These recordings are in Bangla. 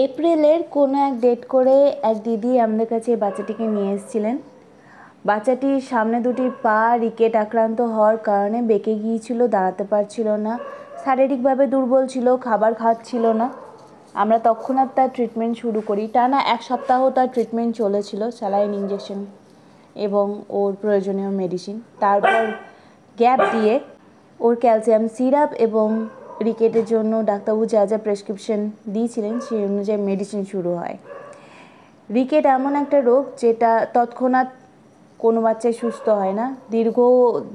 এপ্রিলের কোনো এক ডেট করে এক দিদি আমাদের কাছে এই বাচ্চাটিকে নিয়ে এসেছিলেন। বাচ্চাটির সামনে দুটি পা রিকেট আক্রান্ত হওয়ার কারণে বেঁকে গিয়েছিল, দাঁড়াতে পারছিল না, শারীরিকভাবে দুর্বল ছিল, খাবার খাচ্ছিল না। আমরা তৎক্ষণাৎ তার ট্রিটমেন্ট শুরু করি। টানা 1 সপ্তাহ তার ট্রিটমেন্ট চলেছিল, স্যালাইন ইঞ্জেকশন এবং ওর প্রয়োজনীয় মেডিসিন। তারপর গ্যাপ দিয়ে ওর ক্যালসিয়াম সিরাপ এবং রিকেটের জন্য ডাক্তারবাবু যা যা প্রেসক্রিপশন দিয়েছিলেন সেই অনুযায়ী মেডিসিন শুরু হয়। রিকেট এমন একটা রোগ যেটা তৎক্ষণাৎ কোনো বাচ্চাই সুস্থ হয় না, দীর্ঘ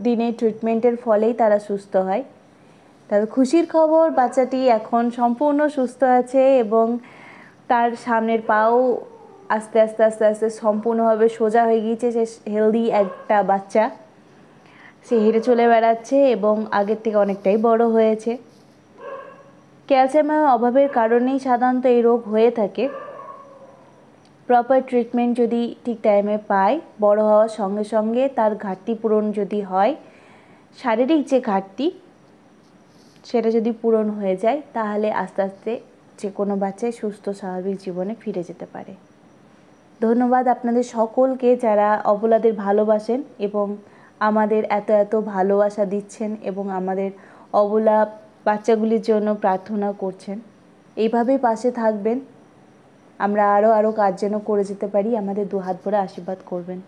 দিনের ট্রিটমেন্টের ফলেই তারা সুস্থ হয়। তবে খুশির খবর, বাচ্চাটি এখন সম্পূর্ণ সুস্থ আছে এবং তার সামনের পাও আস্তে আস্তে আস্তে আস্তে সম্পূর্ণভাবে সোজা হয়ে গিয়েছে। সে হেলদি একটা বাচ্চা, সে হেঁটে চলে বেড়াচ্ছে এবং আগের থেকে অনেকটাই বড় হয়েছে। ক্যালসিয়ামের অভাবের কারণেই সাধারণত এই রোগ হয়ে থাকে। প্রপার ট্রিটমেন্ট যদি ঠিক টাইমে পায়, বড় হওয়ার সঙ্গে সঙ্গে তার ঘাটতি পূরণ যদি হয়, শারীরিক যে ঘাটতি সেটা যদি পূরণ হয়ে যায়, তাহলে আস্তে আস্তে যে কোনো বাচ্চাই সুস্থ স্বাভাবিক জীবনে ফিরে যেতে পারে। ধন্যবাদ আপনাদের সকলকে যারা অবলাদের ভালোবাসেন এবং আমাদের এত এত ভালোবাসা দিচ্ছেন এবং আমাদের অবলা বাচ্চাগুলির জন্য প্রার্থনা করছেন। এইভাবেই পাশে থাকবেন। আমরা আরও কাজ যেন করে যেতে পারি, আমাদের 2 হাত ভরে আশীর্বাদ করবেন।